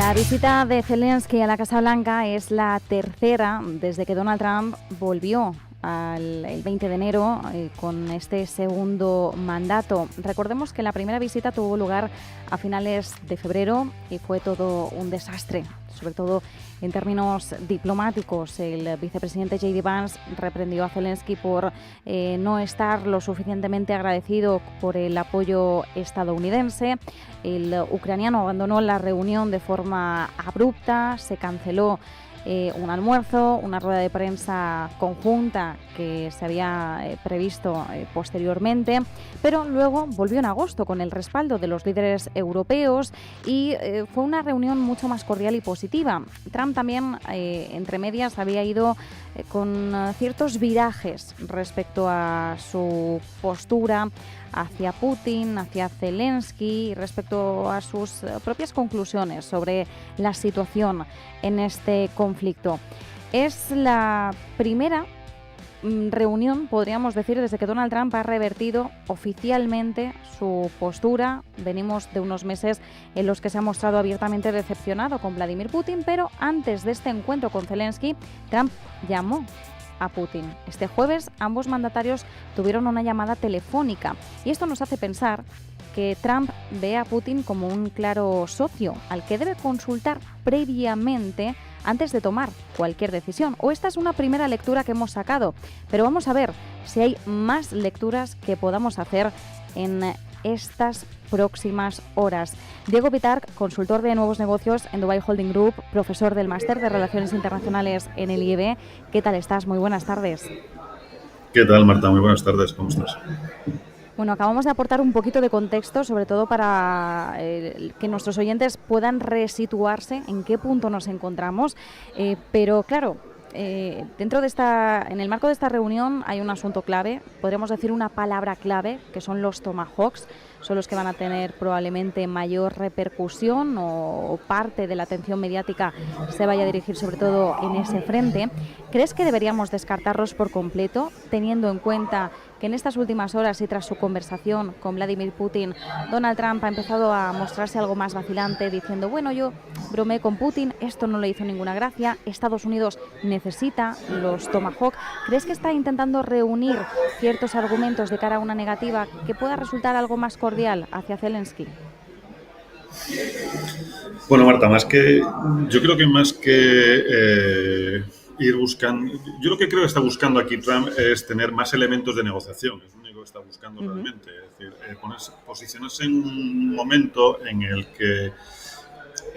La visita de Zelensky a la Casa Blanca es la tercera desde que Donald Trump volvió el 20 de enero con este segundo mandato. Recordemos que la primera visita tuvo lugar a finales de febrero y fue todo un desastre, sobre todo en términos diplomáticos. El vicepresidente J.D. Vance reprendió a Zelensky por no estar lo suficientemente agradecido por el apoyo estadounidense. El ucraniano abandonó la reunión de forma abrupta, se canceló un almuerzo, una rueda de prensa conjunta que se había previsto posteriormente, pero luego volvió en agosto con el respaldo de los líderes europeos y fue una reunión mucho más cordial y positiva. Trump también, entre medias, había ido con ciertos virajes respecto a su postura hacia Putin, hacia Zelensky, respecto a sus propias conclusiones sobre la situación en este conflicto. Es la primera reunión, podríamos decir, desde que Donald Trump ha revertido oficialmente su postura. Venimos de unos meses en los que se ha mostrado abiertamente decepcionado con Vladimir Putin, pero antes de este encuentro con Zelensky, Trump llamó a Putin. Este jueves ambos mandatarios tuvieron una llamada telefónica y esto nos hace pensar que Trump ve a Putin como un claro socio al que debe consultar previamente antes de tomar cualquier decisión. O esta es una primera lectura que hemos sacado, pero vamos a ver si hay más lecturas que podamos hacer en estas próximas horas. Diego Pitarch, consultor de nuevos negocios en Dubai Holding Group, profesor del Máster de Relaciones Internacionales en el IEB. ¿Qué tal estás? Muy buenas tardes. ¿Qué tal, Marta? Muy buenas tardes. ¿Cómo estás? Bueno, acabamos de aportar un poquito de contexto, sobre todo para que nuestros oyentes puedan resituarse en qué punto nos encontramos, pero claro, en el marco de esta reunión hay un asunto clave, podríamos decir una palabra clave, que son los Tomahawks. Son los que van a tener probablemente mayor repercusión o parte de la atención mediática se vaya a dirigir sobre todo en ese frente. ¿Crees que deberíamos descartarlos por completo, teniendo en cuenta que en estas últimas horas y tras su conversación con Vladimir Putin, Donald Trump ha empezado a mostrarse algo más vacilante, diciendo, bueno, yo bromeé con Putin, esto no le hizo ninguna gracia, Estados Unidos necesita los Tomahawk? ¿Crees que está intentando reunir ciertos argumentos de cara a una negativa que pueda resultar algo más cordial hacia Zelensky? Bueno, Marta, yo creo que más que ir buscando, yo lo que creo que está buscando aquí Trump es tener más elementos de negociación, es lo único que está buscando realmente, es decir, posicionarse en un momento en el que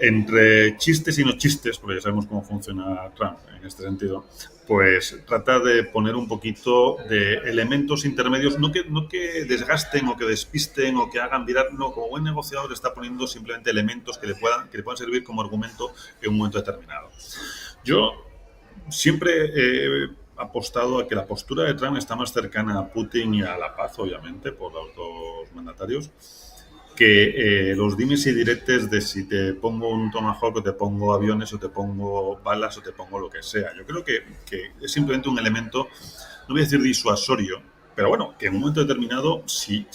entre chistes y no chistes, porque ya sabemos cómo funciona Trump en este sentido, pues trata de poner un poquito de elementos intermedios, no que desgasten o que despisten o que hagan virar, no, como buen negociador está poniendo simplemente elementos que le puedan servir como argumento en un momento determinado. Yo siempre he apostado a que la postura de Trump está más cercana a Putin y a la paz, obviamente, por los dos mandatarios, que los dimes y diretes de si te pongo un Tomahawk o te pongo aviones o te pongo balas o te pongo lo que sea. Yo creo que es simplemente un elemento, no voy a decir disuasorio, pero bueno, que en un momento determinado, si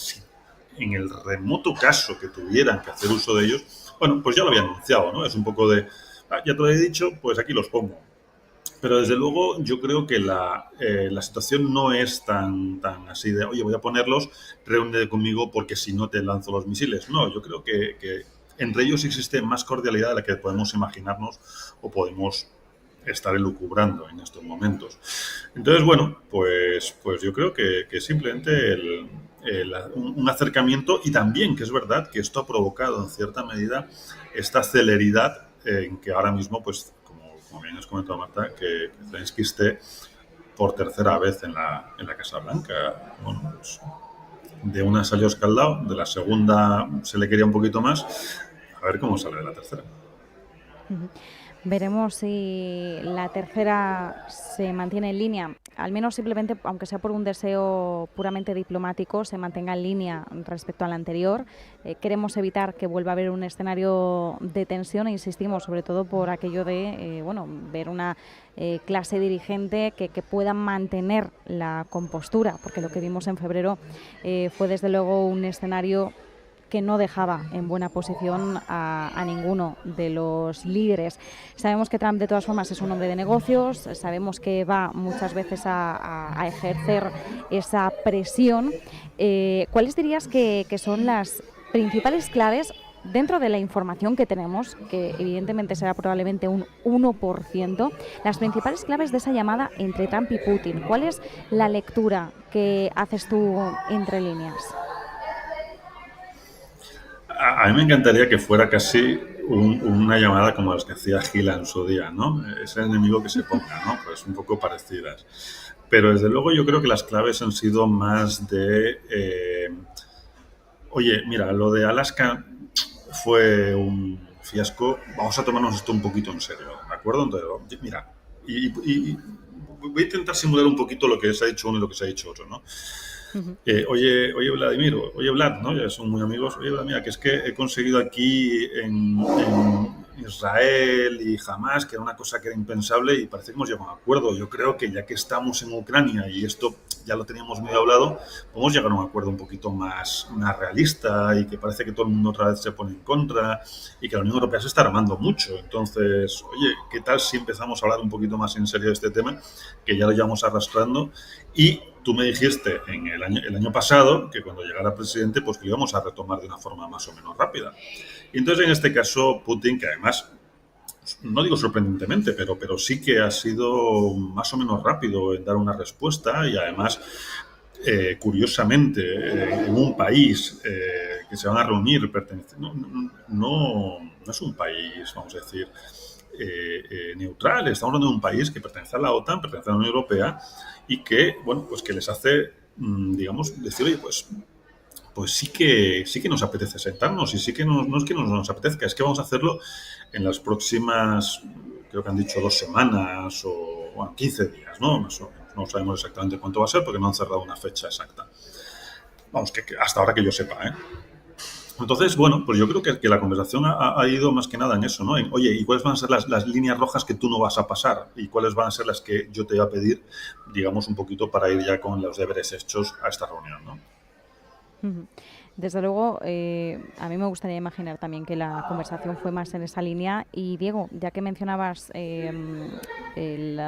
en el remoto caso que tuvieran que hacer uso de ellos, bueno, pues ya lo había anunciado, ¿no? Es un poco de, ya te lo he dicho, pues aquí los pongo. Pero desde luego yo creo que la situación no es tan así de, oye, voy a ponerlos, reúnete conmigo porque si no te lanzo los misiles. No, yo creo que entre ellos existe más cordialidad de la que podemos imaginarnos o podemos estar elucubrando en estos momentos. Entonces, bueno, pues yo creo que simplemente un acercamiento, y también que es verdad que esto ha provocado en cierta medida esta celeridad en que ahora mismo, pues como bien has comentado, Marta, que Zelensky esté por tercera vez en la Casa Blanca. Bueno, pues, de una salió escaldado, de la segunda se le quería un poquito más, a ver cómo sale de la tercera. Veremos si la tercera se mantiene en línea, al menos simplemente, aunque sea por un deseo puramente diplomático, se mantenga en línea respecto a la anterior. Queremos evitar que vuelva a haber un escenario de tensión e insistimos sobre todo por aquello de ver una clase dirigente que pueda mantener la compostura, porque lo que vimos en febrero fue desde luego un escenario que no dejaba en buena posición a ninguno de los líderes. Sabemos que Trump, de todas formas, es un hombre de negocios, sabemos que va muchas veces a ejercer esa presión. ¿Cuáles dirías que son las principales claves dentro de la información que tenemos, que evidentemente será probablemente un 1%, las principales claves de esa llamada entre Trump y Putin? ¿Cuál es la lectura que haces tú entre líneas? A mí me encantaría que fuera casi una llamada como las que hacía Gila en su día, ¿no? Ese enemigo que se ponga, ¿no? Pues un poco parecidas. Pero desde luego yo creo que las claves han sido más de... oye, mira, lo de Alaska fue un fiasco, vamos a tomarnos esto un poquito en serio, ¿de acuerdo? Entonces, mira, y voy a intentar simular un poquito lo que se ha dicho uno y lo que se ha dicho otro, ¿no? Oye Vladimir, oye Vlad, ¿no? Ya son muy amigos. Oye Vlad, mira, que es que he conseguido aquí en Israel y Hamas, que era una cosa que era impensable y parece que hemos llegado a un acuerdo. Yo creo que ya que estamos en Ucrania y esto ya lo teníamos medio hablado, podemos llegar a un acuerdo un poquito más realista y que parece que todo el mundo otra vez se pone en contra y que la Unión Europea se está armando mucho. Entonces, oye, ¿qué tal si empezamos a hablar un poquito más en serio de este tema, que ya lo llevamos arrastrando? Y tú me dijiste el año pasado que cuando llegara presidente, pues que lo íbamos a retomar de una forma más o menos rápida. Y entonces, en este caso, Putin, que además, no digo sorprendentemente, pero sí que ha sido más o menos rápido en dar una respuesta y además, curiosamente, en un país que se van a reunir, no es un país, vamos a decir, neutral. Estamos hablando de un país que pertenece a la OTAN, pertenece a la Unión Europea y que, bueno, pues que les hace, digamos, decir, oye, pues sí que nos apetece sentarnos y sí que no es que nos apetezca, es que vamos a hacerlo en las próximas, creo que han dicho 2 semanas o bueno, 15 días, ¿no? No sabemos exactamente cuánto va a ser porque no han cerrado una fecha exacta. Vamos, que hasta ahora que yo sepa, ¿eh? Entonces, bueno, pues yo creo que la conversación ha ido más que nada en eso, ¿no? En, oye, ¿y cuáles van a ser las líneas rojas que tú no vas a pasar? ¿Y cuáles van a ser las que yo te voy a pedir, digamos, un poquito para ir ya con los deberes hechos a esta reunión, ¿no? Desde luego, a mí me gustaría imaginar también que la conversación fue más en esa línea. Y Diego, ya que mencionabas el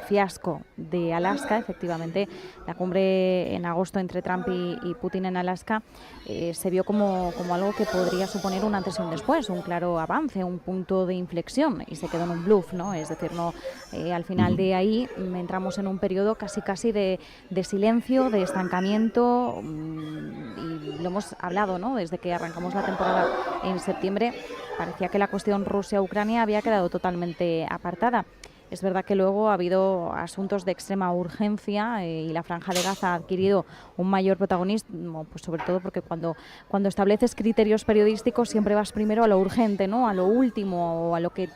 fiasco de Alaska, efectivamente, la cumbre en agosto entre Trump y Putin en Alaska se vio como algo que podría suponer un antes y un después, un claro avance, un punto de inflexión, y se quedó en un bluff, ¿no? Es decir, no, al final de ahí entramos en un periodo casi de silencio, de estancamiento, y lo hemos hablado, ¿no? Desde que arrancamos la temporada en septiembre, parecía que la cuestión Rusia-Ucrania había quedado totalmente apartada. Es verdad que luego ha habido asuntos de extrema urgencia y la Franja de Gaza ha adquirido un mayor protagonismo, pues sobre todo porque cuando estableces criterios periodísticos siempre vas primero a lo urgente, ¿no? A lo último o a lo que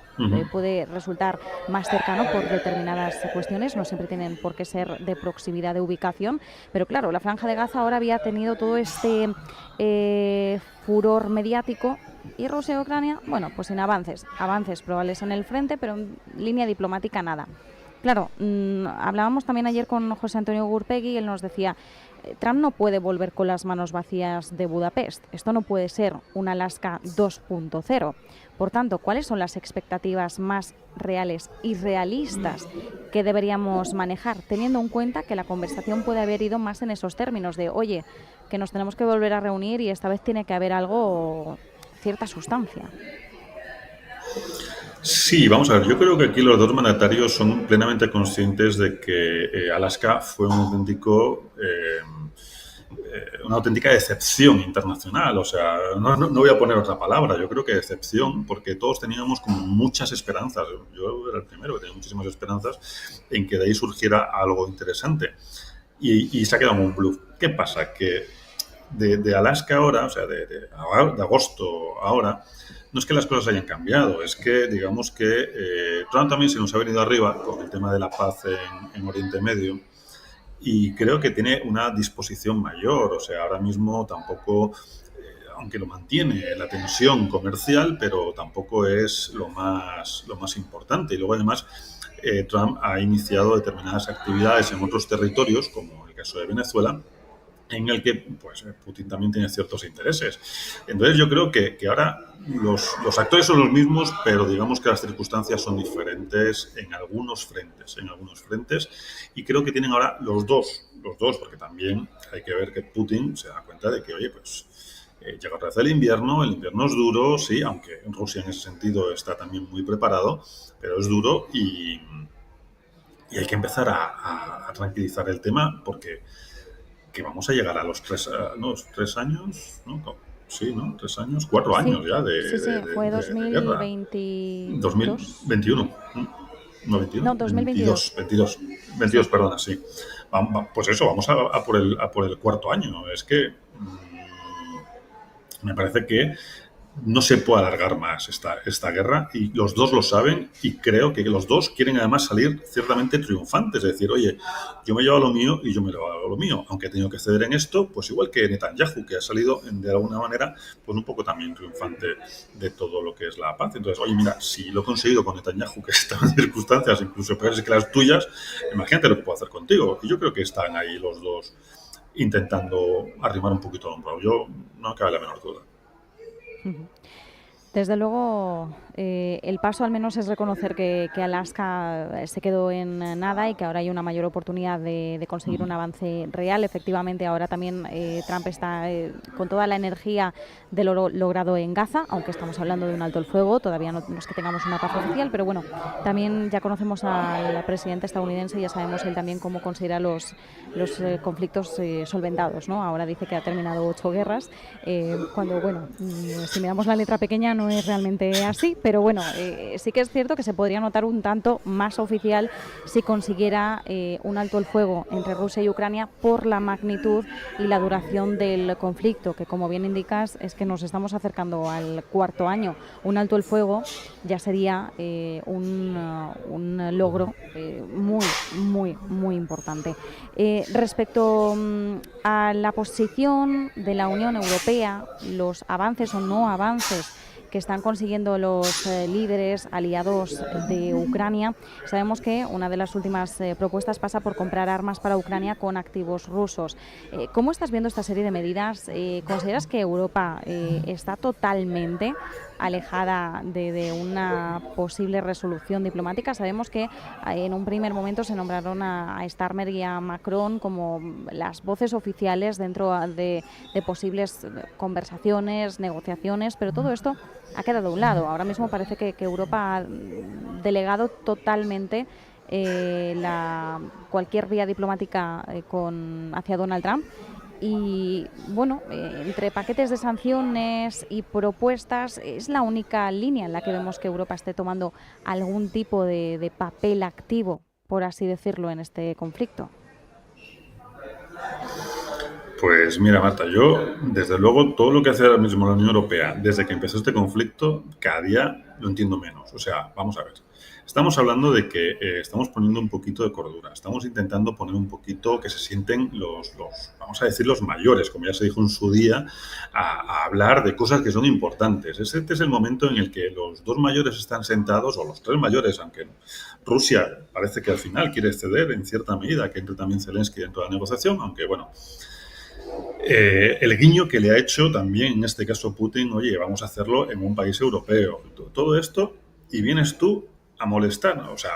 puede resultar más cercano por determinadas cuestiones. No siempre tienen por qué ser de proximidad, de ubicación, pero claro, la Franja de Gaza ahora había tenido todo este furor mediático. Y Rusia y Ucrania, bueno, pues sin avances probables en el frente, pero en línea diplomática nada. Claro, hablábamos también ayer con José Antonio Gurpegui y él nos decía, Trump no puede volver con las manos vacías de Budapest, esto no puede ser un Alaska 2.0. Por tanto, ¿cuáles son las expectativas más reales y realistas que deberíamos manejar, teniendo en cuenta que la conversación puede haber ido más en esos términos de, oye, que nos tenemos que volver a reunir y esta vez tiene que haber algo, cierta sustancia? Sí, vamos a ver, yo creo que aquí los dos mandatarios son plenamente conscientes de que Alaska fue una auténtica decepción internacional. O sea, no voy a poner otra palabra, yo creo que decepción, porque todos teníamos como muchas esperanzas. Yo era el primero que tenía muchísimas esperanzas en que de ahí surgiera algo interesante. Y se ha quedado un bluff. ¿Qué pasa? Que de Alaska ahora, o sea, de agosto ahora, no es que las cosas hayan cambiado, es que digamos que Trump también se nos ha venido arriba con el tema de la paz en Oriente Medio y creo que tiene una disposición mayor. O sea, ahora mismo tampoco, aunque lo mantiene la tensión comercial, pero tampoco es lo más importante. Y luego además Trump ha iniciado determinadas actividades en otros territorios, como el caso de Venezuela, en el que pues, Putin también tiene ciertos intereses. Entonces yo creo que ahora los actores son los mismos, pero digamos que las circunstancias son diferentes en algunos frentes, y creo que tienen ahora los dos, porque también hay que ver que Putin se da cuenta de que, oye, pues llega otra vez el invierno es duro, sí, aunque Rusia en ese sentido está también muy preparado, pero es duro y hay que empezar a tranquilizar el tema porque que vamos a llegar a los 3 años, ¿no? Sí, ¿no? 3 años, 4 años Sí, ya sí, sí, fue de guerra. 2022. 2021, no 21, No, 2022. 22, Sí. perdona, sí. Pues eso, vamos a por el cuarto año. Es que me parece que no se puede alargar más esta guerra y los dos lo saben y creo que los dos quieren además salir ciertamente triunfantes, es decir, oye, yo me llevo lo mío y yo me llevo lo mío, aunque he tenido que ceder en esto, pues igual que Netanyahu, que ha salido de alguna manera pues un poco también triunfante de todo lo que es la paz. Entonces, oye, mira, si lo he conseguido con Netanyahu, que está en circunstancias incluso peores que las tuyas, imagínate lo que puedo hacer contigo. Y yo creo que están ahí los dos intentando arrimar un poquito al hombro. Yo no me cabe la menor duda. Desde luego, el paso al menos es reconocer que Alaska se quedó en nada y que ahora hay una mayor oportunidad de conseguir un avance real. Efectivamente, ahora también Trump está con toda la energía de lo logrado en Gaza, aunque estamos hablando de un alto el fuego, todavía no es que tengamos una paz oficial, pero bueno, también ya conocemos al presidente estadounidense y ya sabemos él también cómo considera los conflictos solventados, ¿no? Ahora dice que ha terminado 8 guerras, cuando, bueno, si miramos la letra pequeña no es realmente así, pero bueno, sí que es cierto que se podría notar un tanto más oficial si consiguiera un alto el fuego entre Rusia y Ucrania por la magnitud y la duración del conflicto, que como bien indicas es que nos estamos acercando al cuarto año. Un alto el fuego ya sería un logro muy importante. Respecto a la posición de la Unión Europea, los avances o no avances que están consiguiendo los líderes aliados de Ucrania. Sabemos que una de las últimas propuestas pasa por comprar armas para Ucrania con activos rusos. ¿Cómo estás viendo esta serie de medidas? ¿Consideras que Europa está totalmente alejada de una posible resolución diplomática? Sabemos que en un primer momento se nombraron a Starmer y a Macron como las voces oficiales dentro de posibles conversaciones, negociaciones, pero todo esto ha quedado a un lado. Ahora mismo parece que Europa ha delegado totalmente cualquier vía diplomática hacia Donald Trump. Y bueno, entre paquetes de sanciones y propuestas es la única línea en la que vemos que Europa esté tomando algún tipo de papel activo, por así decirlo, en este conflicto. Pues mira, Marta, yo desde luego todo lo que hace ahora mismo la Unión Europea desde que empezó este conflicto, cada día lo entiendo menos. O sea, vamos a ver. Estamos hablando de que estamos poniendo un poquito de cordura, estamos intentando poner un poquito que se sienten vamos a decir, los mayores, como ya se dijo en su día, a hablar de cosas que son importantes. Este es el momento en el que los dos mayores están sentados, o los tres mayores, aunque Rusia parece que al final quiere ceder en cierta medida, que entre también Zelensky dentro de la negociación, aunque bueno, el guiño que le ha hecho también, en este caso Putin, oye, vamos a hacerlo en un país europeo. Todo esto, y vienes tú a molestar. O sea,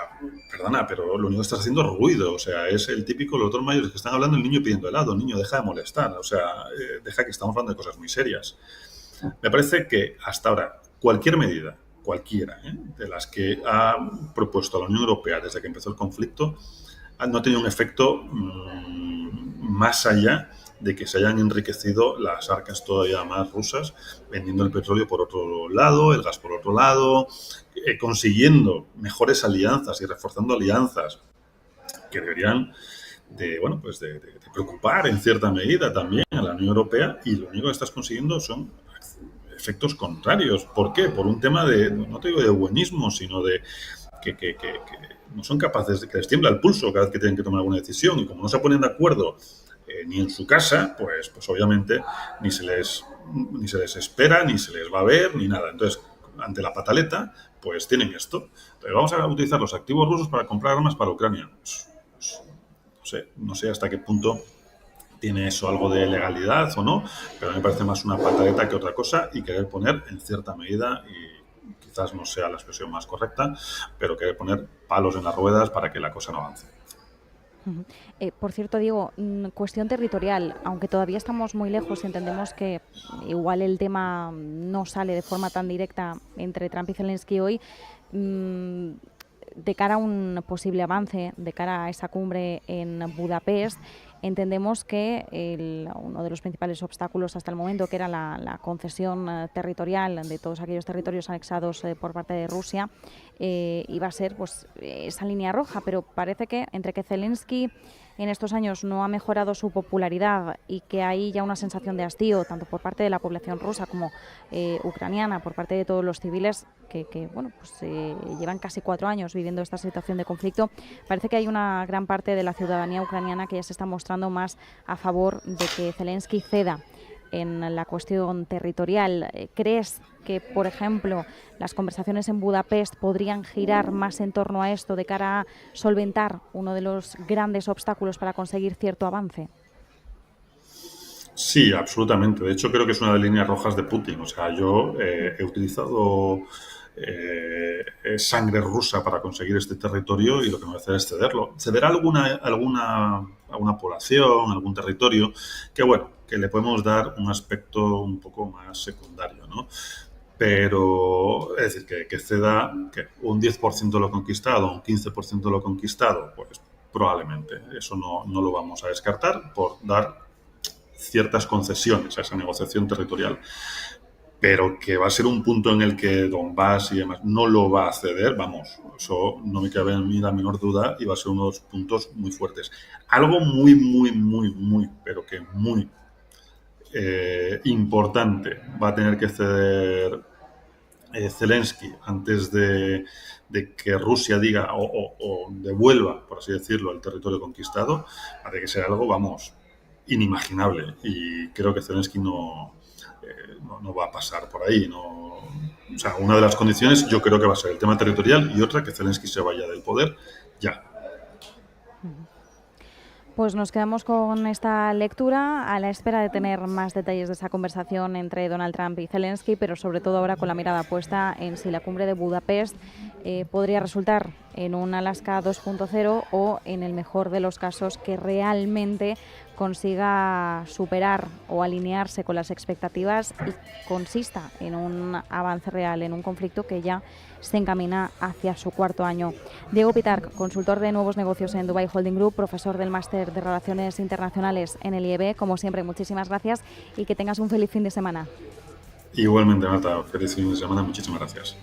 perdona, pero lo único que estás haciendo es ruido. O sea, es el típico, los dos mayores que están hablando, el niño pidiendo helado. Niño, deja de molestar. O sea, deja que estamos hablando de cosas muy serias. Me parece que hasta ahora, cualquier medida, cualquiera, de las que ha propuesto la Unión Europea desde que empezó el conflicto, no ha tenido un efecto más allá de que se hayan enriquecido las arcas todavía más rusas, vendiendo el petróleo por otro lado, el gas por otro lado, consiguiendo mejores alianzas y reforzando alianzas que deberían de preocupar en cierta medida también a la Unión Europea, y lo único que estás consiguiendo son efectos contrarios. ¿Por qué? Por un tema no te digo de buenismo, sino de que no son capaces de que les tiembla el pulso cada vez que tienen que tomar alguna decisión, y como no se ponen de acuerdo ni en su casa, pues obviamente ni se les espera, ni se les va a ver, ni nada. Entonces, ante la pataleta, pues tienen esto. Entonces, vamos a utilizar los activos rusos para comprar armas para Ucrania. No sé hasta qué punto tiene eso algo de legalidad o no, pero a mí me parece más una patadeta que otra cosa y querer poner en cierta medida, y quizás no sea la expresión más correcta, pero querer poner palos en las ruedas para que la cosa no avance. Ujú. Por cierto, Diego, cuestión territorial, aunque todavía estamos muy lejos y entendemos que igual el tema no sale de forma tan directa entre Trump y Zelensky hoy, mm, de cara a un posible avance, de cara a esa cumbre en Budapest, entendemos que uno de los principales obstáculos hasta el momento, que era la concesión territorial de todos aquellos territorios anexados por parte de Rusia, iba a ser pues esa línea roja, pero parece que entre que Zelensky en estos años no ha mejorado su popularidad y que hay ya una sensación de hastío, tanto por parte de la población rusa como ucraniana, por parte de todos los civiles que bueno, pues llevan casi 4 años viviendo esta situación de conflicto, parece que hay una gran parte de la ciudadanía ucraniana que ya se está mostrando más a favor de que Zelensky ceda en la cuestión territorial. ¿Crees que, por ejemplo, las conversaciones en Budapest podrían girar más en torno a esto de cara a solventar uno de los grandes obstáculos para conseguir cierto avance? Sí, absolutamente. De hecho, creo que es una de las líneas rojas de Putin. O sea, yo he utilizado sangre rusa para conseguir este territorio y lo que me va a hacer es cederlo. Ceder alguna población, algún territorio, que bueno, que le podemos dar un aspecto un poco más secundario, ¿no? Pero, es decir, que ceda que un 10% de lo conquistado, un 15% de lo conquistado, pues probablemente. Eso no lo vamos a descartar por dar ciertas concesiones a esa negociación territorial, pero que va a ser un punto en el que Donbass y demás no lo va a ceder, vamos, eso no me cabe en mí la menor duda y va a ser uno de los puntos muy fuertes. Algo muy, pero que muy importante va a tener que ceder Zelensky antes de que Rusia diga o devuelva, por así decirlo, el territorio conquistado, hace que sea algo, vamos, inimaginable. Y creo que Zelensky no va a pasar por ahí. No, o sea, una de las condiciones yo creo que va a ser el tema territorial y otra que Zelensky se vaya del poder ya. Pues nos quedamos con esta lectura a la espera de tener más detalles de esa conversación entre Donald Trump y Zelensky, pero sobre todo ahora con la mirada puesta en si la cumbre de Budapest podría resultar en un Alaska 2.0 o, en el mejor de los casos, que realmente consiga superar o alinearse con las expectativas y consista en un avance real, en un conflicto que ya se encamina hacia su 4.º año. Diego Pitarch, consultor de nuevos negocios en Dubai Holding Group, profesor del Máster de Relaciones Internacionales en el IEB. Como siempre, muchísimas gracias y que tengas un feliz fin de semana. Igualmente, Marta, feliz fin de semana, muchísimas gracias.